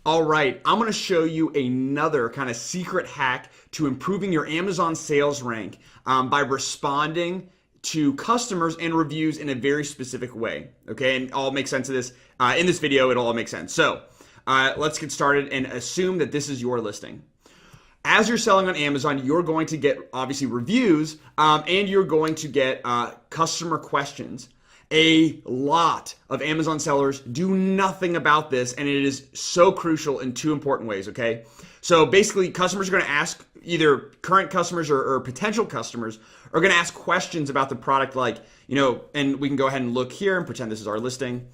All right, I'm going to show you another kind of secret hack to improving your Amazon sales rank by responding to customers and reviews in a very specific way. Okay, and all make sense of this in this video. It'll all make sense. So let's get started and assume that this is your listing. As you're selling on Amazon, you're going to get obviously reviews and you're going to get customer questions. A lot of Amazon sellers do nothing about this, and it is so crucial in two important ways, okay? So basically, customers are going to ask, either current customers or potential customers are going to ask questions about the product, like, and we can go ahead and look here and pretend this is our listing.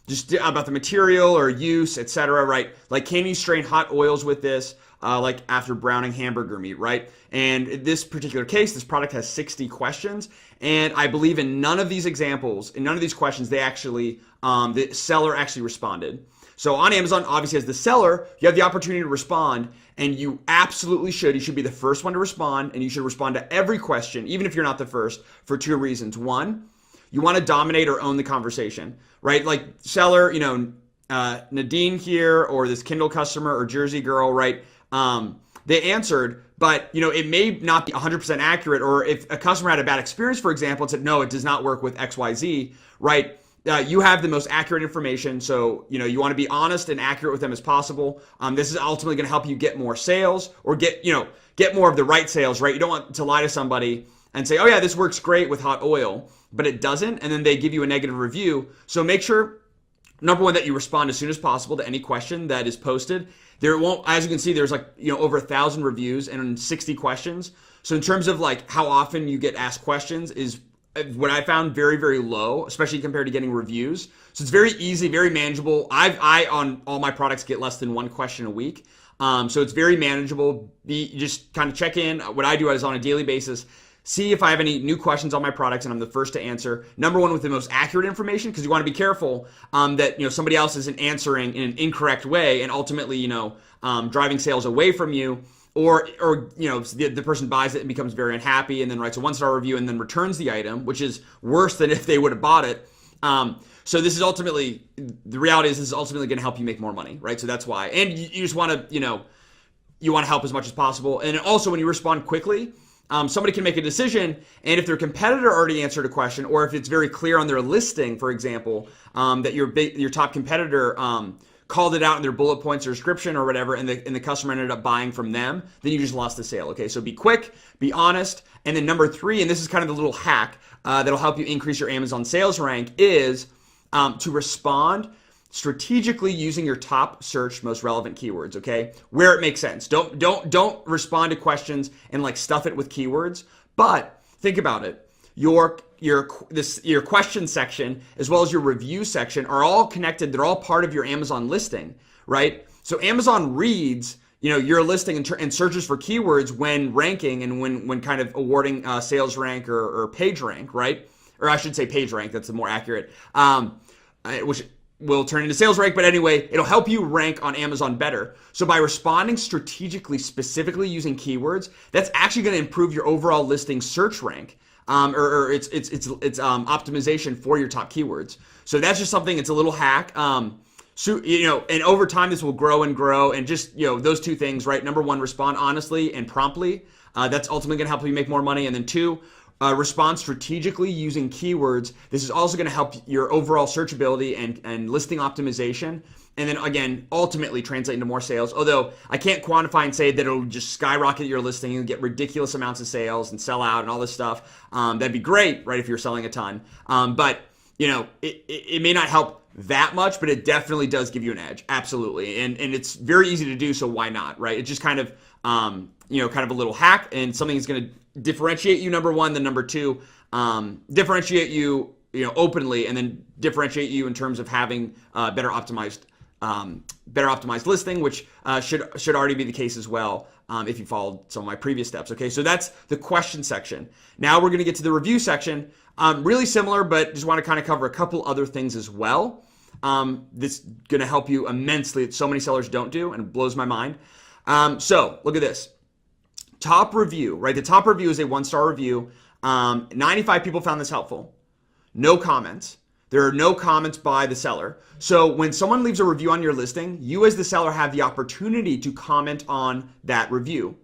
Just about the material or use, etc., right? Like, can you strain hot oils with this? Like after browning hamburger meat, right? And in this particular case, this product has 60 questions. And I believe in none of these examples, in none of these questions, the seller actually responded. So on Amazon, obviously as the seller, you have the opportunity to respond, and you absolutely should. You should be the first one to respond, and you should respond to every question, even if you're not the first, for two reasons. One, you want to dominate or own the conversation, right? Like seller, Nadine here, or this Kindle customer or Jersey girl, right? They answered, but it may not be 100% accurate, or if a customer had a bad experience, for example, and said, no, it does not work with XYZ, right? You have the most accurate information, so you want to be honest and accurate with them as possible. This is ultimately going to help you get more sales, or get more of the right sales, right? You don't want to lie to somebody and say, oh yeah, this works great with hot oil, but it doesn't, and then they give you a negative review. So make sure, number one, that you respond as soon as possible to any question that is posted. There won't, as you can see, there's over 1,000 reviews and 60 questions. So in terms of how often you get asked questions is what I found very, very low, especially compared to getting reviews. So it's very easy, very manageable. I on all my products get less than one question a week. So it's very manageable. You just kind of check in. What I do is on a daily basis, see if I have any new questions on my products, and I'm the first to answer. Number one, with the most accurate information, because you want to be careful that somebody else isn't answering in an incorrect way, and ultimately driving sales away from you, or the person buys it and becomes very unhappy, and then writes a 1-star review and then returns the item, which is worse than if they would have bought it. So this is ultimately, the reality is this is ultimately going to help you make more money, right? So that's why, and you just want to you want to help as much as possible, and also when you respond quickly. Somebody can make a decision, and if their competitor already answered a question, or if it's very clear on their listing, for example, that your top competitor called it out in their bullet points or description or whatever, and the customer ended up buying from them, then you just lost the sale. Okay, so be quick, be honest, and then number three, and this is kind of the little hack that'll help you increase your Amazon sales rank, is to respond strategically using your top search most relevant keywords, okay? Where it makes sense. Don't respond to questions and stuff it with keywords, but think about it. Your question section as well as your review section are all connected. They're all part of your Amazon listing, right? So Amazon reads your listing and searches for keywords when ranking and when kind of awarding sales rank or page rank, right? Or I should say page rank. That's the more accurate, which will turn into sales rank, but anyway, it'll help you rank on Amazon better. So by responding strategically, specifically using keywords, that's actually going to improve your overall listing search rank, or its optimization for your top keywords. So that's just something. It's a little hack. So and over time this will grow and grow, and just those two things, right? Number one, respond honestly and promptly. That's ultimately going to help you make more money, and then two, respond strategically using keywords. This is also going to help your overall searchability and listing optimization. And then again, ultimately translate into more sales. Although I can't quantify and say that it'll just skyrocket your listing and get ridiculous amounts of sales and sell out and all this stuff. That'd be great, right, if you're selling a ton. But it may not help that much, but it definitely does give you an edge. Absolutely. And it's very easy to do, so why not, right? It's just kind of kind of a little hack, and something that's going to differentiate you, number one, then number two, differentiate you, openly, and then differentiate you in terms of having better optimized listing, which should already be the case as well if you followed some of my previous steps. Okay, so that's the question section. Now we're going to get to the review section. Really similar, but just want to kind of cover a couple other things as well. This is going to help you immensely that so many sellers don't do, and it blows my mind. So look at this. Top review, right? The top review is a 1-star review. 95 people found this helpful. No comments. There are no comments by the seller. So when someone leaves a review on your listing, you as the seller have the opportunity to comment on that review.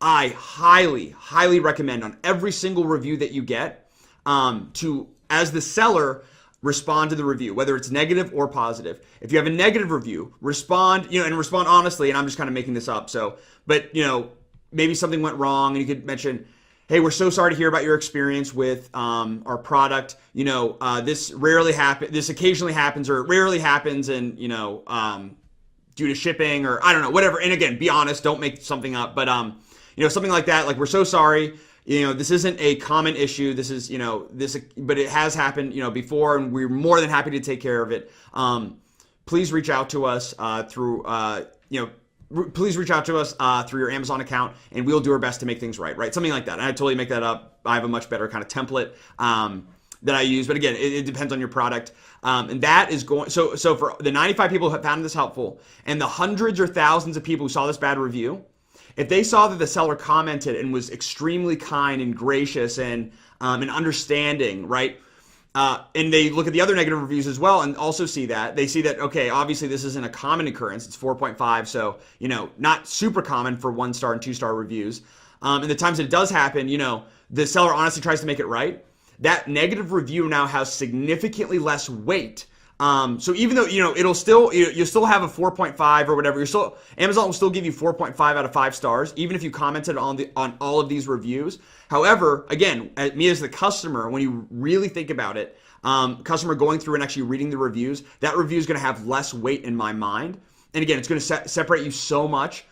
I highly, highly recommend on every single review that you get to, as the seller, respond to the review, whether it's negative or positive. If you have a negative review, respond, and respond honestly, and I'm just kind of making this up. So, but, maybe something went wrong and you could mention, hey, we're so sorry to hear about your experience with our product. This occasionally happens or rarely happens and, due to shipping or I don't know, whatever. And again, be honest, don't make something up, but, something like that, like we're so sorry. This isn't a common issue. This is, but it has happened, before, and we're more than happy to take care of it. Please reach out to us please reach out to us through your Amazon account, and we'll do our best to make things right? Something like that. And I totally make that up. I have a much better kind of template that I use, but again, it depends on your product. And that is going. So for the 95 people who have found this helpful, and the hundreds or thousands of people who saw this bad review, if they saw that the seller commented and was extremely kind and gracious and understanding, right? And they look at the other negative reviews as well and also see that. They see that, okay, obviously this isn't a common occurrence. It's 4.5, so, not super common for 1-star and 2-star reviews. And the times that it does happen, the seller honestly tries to make it right. That negative review now has significantly less weight. So even though, you'll still have a 4.5 or whatever, Amazon will still give you 4.5 out of 5 stars, even if you commented on all of these reviews. However, again, me as the customer, when you really think about it, customer going through and actually reading the reviews, that review is going to have less weight in my mind. And again, it's going to separate you so much.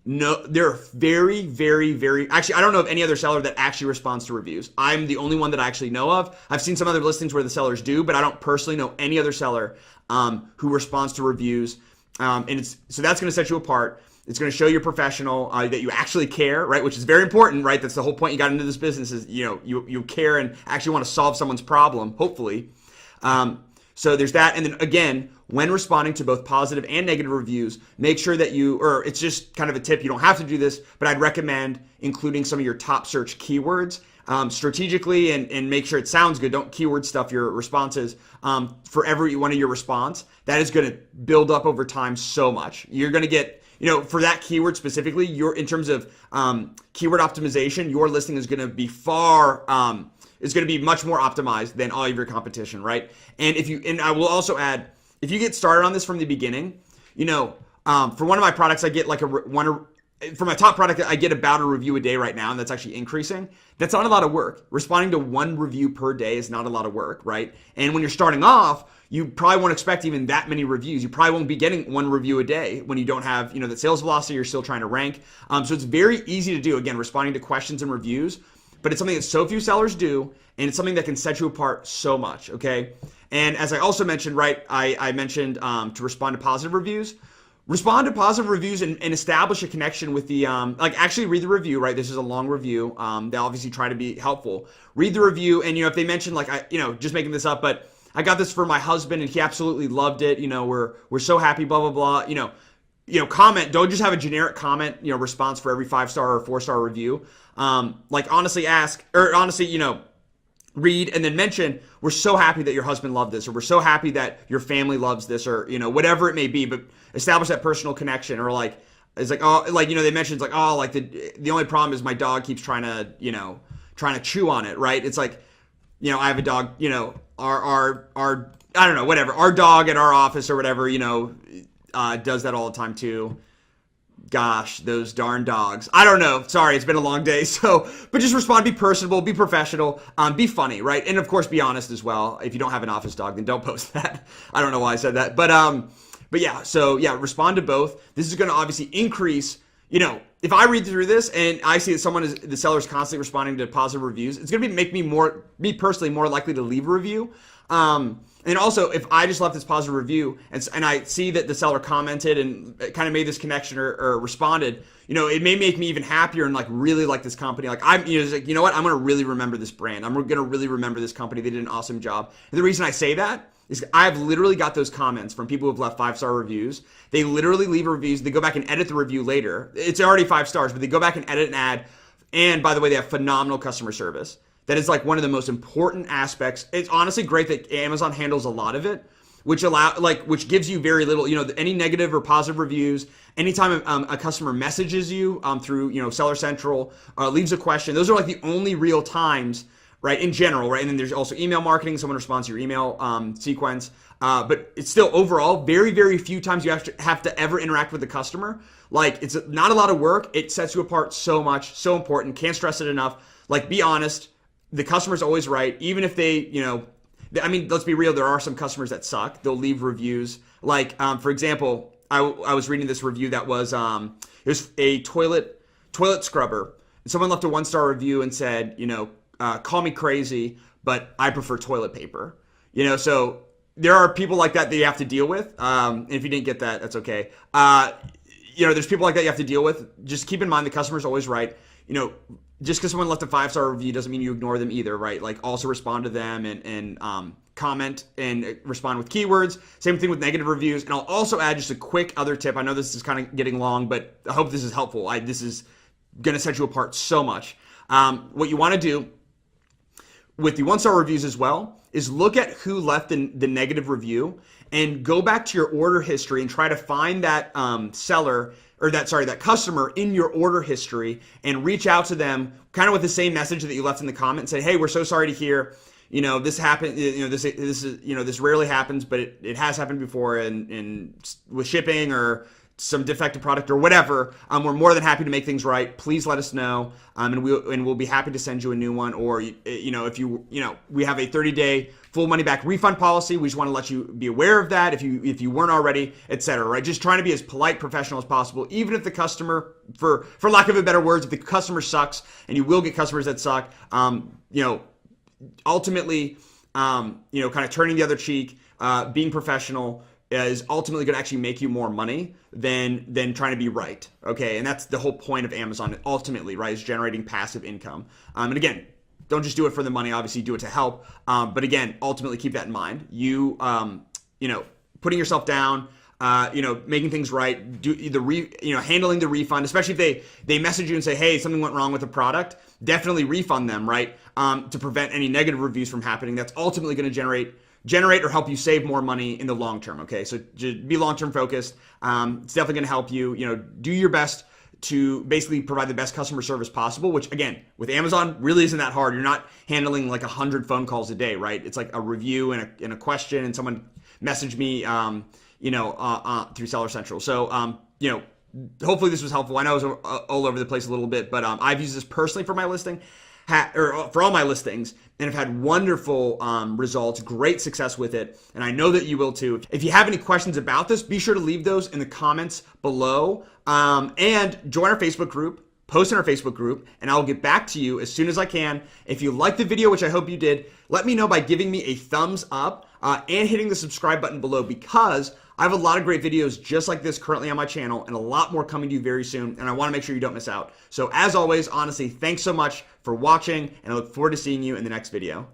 No, they're very, very, very, actually, I don't know of any other seller that actually responds to reviews. I'm the only one that I actually know of. I've seen some other listings where the sellers do, but I don't personally know any other seller who responds to reviews. So that's going to set you apart. It's going to show you're professional, that you actually care, right? Which is very important, right? That's the whole point you got into this business is, you care and actually want to solve someone's problem, hopefully. So there's that. And then again, when responding to both positive and negative reviews, make sure that it's just kind of a tip. You don't have to do this, but I'd recommend including some of your top search keywords strategically and make sure it sounds good. Don't keyword stuff your responses for every one of your response. That is going to build up over time so much. You're going to get, for that keyword specifically, in terms of keyword optimization, your listing is going to be is going to be much more optimized than all of your competition, right? And I will also add, if you get started on this from the beginning, for one of my products, I get for my top product, I get about a review a day right now, and that's actually increasing. That's not a lot of work. Responding to one review per day is not a lot of work, right? And when you're starting off, you probably won't expect even that many reviews. You probably won't be getting one review a day when you don't have, the sales velocity, you're still trying to rank. So it's very easy to do, again, responding to questions and reviews, but it's something that so few sellers do, and it's something that can set you apart so much, okay? And as I also mentioned, right, I mentioned to respond to positive reviews. Respond to positive reviews and establish a connection with the, actually read the review, right? This is a long review. They obviously try to be helpful. Read the review, and, if they mention, just making this up, but I got this for my husband, and he absolutely loved it. We're so happy, blah, blah, blah. Comment. Don't just have a generic comment, response for every 5-star or 4-star review. Honestly, read and then mention, we're so happy that your husband loved this, or we're so happy that your family loves this, or, whatever it may be, but establish that personal connection. Or they mentioned the only problem is my dog keeps trying to chew on it, right? It's I have a dog, our I don't know, whatever, our dog at our office or whatever, does that all the time too. Gosh, those darn dogs. I don't know. Sorry, it's been a long day. But just respond, be personable, be professional, be funny, right? And of course, be honest as well. If you don't have an office dog, then don't post that. I don't know why I said that. But respond to both. This is going to obviously increase, if I read through this and I see that the seller is constantly responding to positive reviews, it's going to make me personally more likely to leave a review. And also, if I just left this positive review and I see that the seller commented and kind of made this connection or responded, it may make me even happier and really like this company. I'm what? I'm going to really remember this brand. I'm going to really remember this company. They did an awesome job. And the reason I say that is I've literally got those comments from people who have left 5-star reviews. They literally leave reviews. They go back and edit the review later. It's already 5 stars, but they go back and edit and add. And by the way, they have phenomenal customer service. That is like one of the most important aspects. It's honestly great that Amazon handles a lot of it, which gives you very little, any negative or positive reviews. Anytime a customer messages you through, Seller Central, leaves a question, those are like the only real times, right, in general, right? And then there's also email marketing. Someone responds to your email sequence. But it's still overall very, very few times you have to ever interact with the customer. Like, it's not a lot of work. It sets you apart so much, so important. Can't stress it enough. Like, be honest. The customer's always right. Even if they, let's be real. There are some customers that suck. They'll leave reviews. Like, for example, I was reading this review that was, it was a toilet scrubber. And someone left a 1-star review and said, call me crazy, but I prefer toilet paper. So there are people like that you have to deal with. And if you didn't get that, that's okay. There's people like that you have to deal with. Just keep in mind the customer's always right. Just because someone left a 5-star review doesn't mean you ignore them either, right? Like, also respond to them and comment and respond with keywords. Same thing with negative reviews. And I'll also add just a quick other tip. I know this is kind of getting long, but I hope this is helpful. This is going to set you apart so much. What you want to do with the 1-star reviews as well is look at who left the negative review and go back to your order history and try to find that that customer in your order history and reach out to them kind of with the same message that you left in the comment and say, hey, we're so sorry to hear, this happened, this rarely happens, but it has happened before and with shipping or some defective product or whatever, we're more than happy to make things right. Please let us know, and we'll be happy to send you a new one. Or if we have a 30-day full money back refund policy. We just want to let you be aware of that if you weren't already, etc. Right? Just trying to be as polite, professional as possible, even if the customer, for lack of a better words, if the customer sucks, and you will get customers that suck. Ultimately, kind of turning the other cheek, being professional is ultimately going to actually make you more money than trying to be right. Okay. And that's the whole point of Amazon ultimately, right? Is generating passive income. And again, don't just do it for the money, obviously do it to help. But again, ultimately keep that in mind. You, putting yourself down, making things right, handling the refund, especially if they message you and say, hey, something went wrong with the product, definitely refund them, right? To prevent any negative reviews from happening. That's ultimately going to generate or help you save more money in the long term. Okay, so just be long-term focused. It's definitely going to help you. Do your best to basically provide the best customer service possible. Which again, with Amazon, really isn't that hard. You're not handling like 100 phone calls a day, right? It's like a review and a question, and someone messaged me, through Seller Central. So hopefully this was helpful. I know I was all over the place a little bit, but I've used this personally for my listing. Or for all my listings, and have had wonderful results, great success with it, and I know that you will too. If you have any questions about this, be sure to leave those in the comments below, and join our Facebook group, post in our Facebook group, and I'll get back to you as soon as I can. If you liked the video, which I hope you did, let me know by giving me a thumbs up and hitting the subscribe button below, because I have a lot of great videos just like this currently on my channel, and a lot more coming to you very soon, and I want to make sure you don't miss out. So as always, honestly, thanks so much for watching, and I look forward to seeing you in the next video.